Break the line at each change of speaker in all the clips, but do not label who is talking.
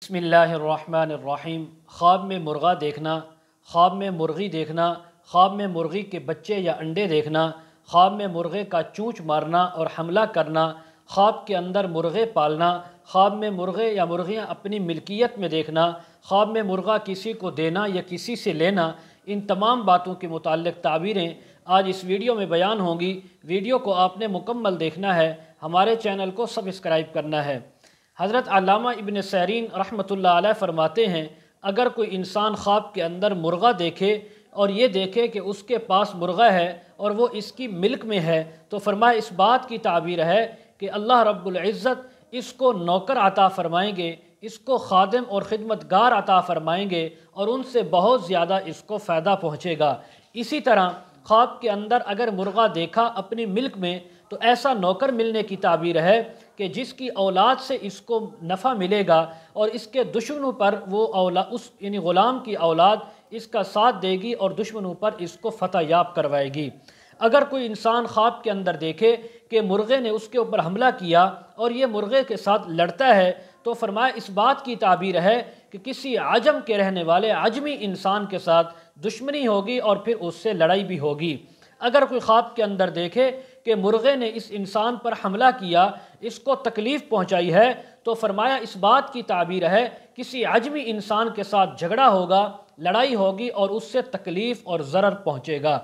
بسم اللہ الرحمن الرحیم۔ خواب میں مرغا دیکھنا، خواب میں مرغی دیکھنا، خواب میں مرغی کے بچے یا انڈے دیکھنا، خواب میں مرغے کا چونچ مارنا اور حملہ کرنا، خواب کے اندر مرغے پالنا، خواب میں مرغے یا مرغیاں اپنی ملکیت میں دیکھنا، خواب میں مرغا کسی کو دینا یا کسی سے لینا، ان تمام باتوں کے متعلق تعبیریں آج اس ویڈیو میں بیان ہوں گی۔ ویڈیو کو آپ نے مکمل دیکھنا ہے، ہمارے چینل کو سبسکرائب کرنا ہے۔ حضرت علامہ ابن سیرین رحمۃ اللہ علیہ فرماتے ہیں، اگر کوئی انسان خواب کے اندر مرغا دیکھے اور یہ دیکھے کہ اس کے پاس مرغا ہے اور وہ اس کی ملک میں ہے، تو فرمایا اس بات کی تعبیر ہے کہ اللہ رب العزت اس کو نوکر عطا فرمائیں گے، اس کو خادم اور خدمتگار عطا فرمائیں گے اور ان سے بہت زیادہ اس کو فائدہ پہنچے گا۔ اسی طرح خواب کے اندر اگر مرغا دیکھا اپنی ملک میں تو ایسا نوکر ملنے کی تعبیر ہے کہ جس کی اولاد سے اس کو نفع ملے گا اور اس کے دشمنوں پر وہ اولاد یعنی غلام کی اولاد اس کا ساتھ دے گی اور دشمنوں پر اس کو فتح یاب کروائے گی۔ اگر کوئی انسان خواب کے اندر دیکھے کہ مرغے نے اس کے اوپر حملہ کیا اور یہ مرغے کے ساتھ لڑتا ہے تو فرمایا اس بات کی تعبیر ہے کہ کسی عجم کے رہنے والے عجمی انسان کے ساتھ دشمنی ہوگی اور پھر اس سے لڑائی بھی ہوگی۔ اگر کوئی خواب کے اندر دیکھے کہ مرغے نے اس انسان پر حملہ کیا، اس کو تکلیف پہنچائی ہے، تو فرمایا اس بات کی تعبیر ہے کسی عجمی انسان کے ساتھ جھگڑا ہوگا، لڑائی ہوگی اور اس سے تکلیف اور ضرر پہنچے گا۔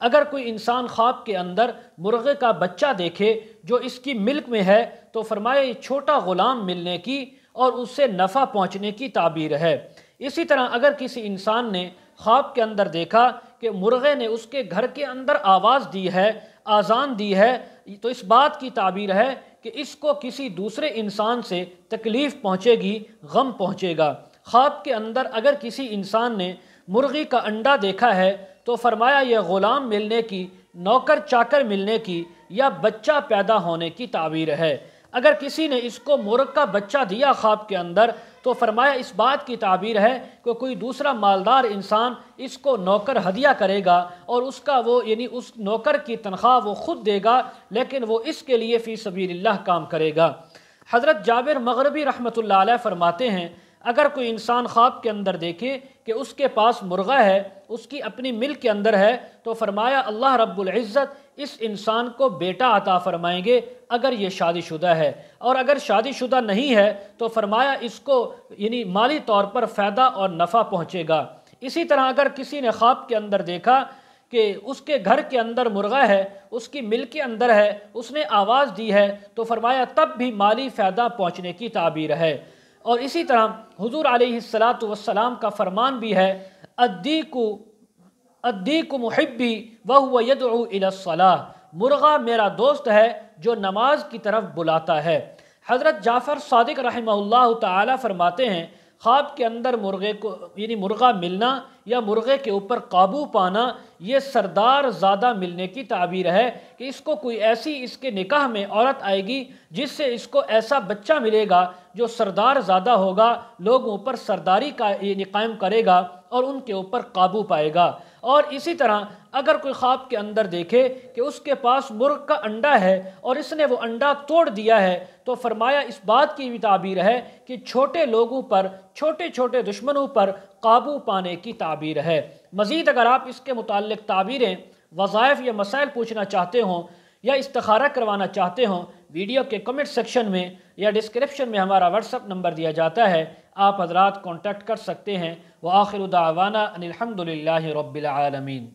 اگر کوئی انسان خواب کے اندر مرغے کا بچہ دیکھے جو اس کی ملک میں ہے تو فرمایا یہ چھوٹا غلام ملنے کی اور اس سے نفع پہنچنے کی تعبیر ہے۔ اسی طرح اگر کسی انسان نے خواب کے اندر دیکھا کہ مرغے نے اس کے گھر کے اندر آواز دی ہے، آذان دی ہے، تو اس بات کی تعبیر ہے کہ اس کو کسی دوسرے انسان سے تکلیف پہنچے گی، غم پہنچے گا۔ خواب کے اندر اگر کسی انسان نے مرغی کا انڈا دیکھا ہے تو فرمایا یہ غلام ملنے کی، نوکر چاکر ملنے کی یا بچہ پیدا ہونے کی تعبیر ہے۔ اگر کسی نے اس کو مرغ کا بچہ دیا خواب کے اندر تو فرمایا اس بات کی تعبیر ہے کہ کوئی دوسرا مالدار انسان اس کو نوکر ہدیہ کرے گا اور اس کا وہ یعنی اس نوکر کی تنخواہ وہ خود دے گا لیکن وہ اس کے لیے فی سبیل اللہ کام کرے گا۔ حضرت جابر مغربی رحمۃ اللہ علیہ فرماتے ہیں، اگر کوئی انسان خواب کے اندر دیکھے کہ اس کے پاس مرغا ہے، اس کی اپنی ملک کے اندر ہے، تو فرمایا اللہ رب العزت اس انسان کو بیٹا عطا فرمائیں گے اگر یہ شادی شدہ ہے، اور اگر شادی شدہ نہیں ہے تو فرمایا اس کو یعنی مالی طور پر فائدہ اور نفع پہنچے گا۔ اسی طرح اگر کسی نے خواب کے اندر دیکھا کہ اس کے گھر کے اندر مرغا ہے، اس کی ملک کے اندر ہے، اس نے آواز دی ہے تو فرمایا تب بھی مالی فائدہ پہنچنے کی تعبیر ہے۔ اور اسی طرح حضور علیہ السلام کا فرمان بھی ہے، الدیک محبی وہو یدعو الی الصلاۃ، مرغا میرا دوست ہے جو نماز کی طرف بلاتا ہے۔ حضرت جعفر صادق رحمہ اللہ تعالی فرماتے ہیں، خواب کے اندر مرغے کو یعنی مرغا ملنا یا مرغے کے اوپر قابو پانا یہ سردار زادہ ملنے کی تعبیر ہے کہ اس کو کوئی ایسی اس کے نکاح میں عورت آئے گی جس سے اس کو ایسا بچہ ملے گا جو سردار زادہ ہوگا، لوگوں پر سرداری کا یعنی قائم کرے گا اور ان کے اوپر قابو پائے گا۔ اور اسی طرح اگر کوئی خواب کے اندر دیکھے کہ اس کے پاس مرغ کا انڈا ہے اور اس نے وہ انڈا توڑ دیا ہے تو فرمایا اس بات کی بھی تعبیر ہے کہ چھوٹے لوگوں پر، چھوٹے چھوٹے دشمنوں پر قابو پانے کی تعبیر ہے۔ مزید اگر آپ اس کے متعلق تعبیریں، وظائف یا مسائل پوچھنا چاہتے ہوں یا استخارہ کروانا چاہتے ہوں، ویڈیو کے کمنٹ سیکشن میں یا ڈسکرپشن میں ہمارا واٹس ایپ نمبر دیا جاتا ہے، آپ حضرات کانٹیکٹ کر سکتے ہیں۔ وآخر دعوانا ان الحمد للہ رب العالمین۔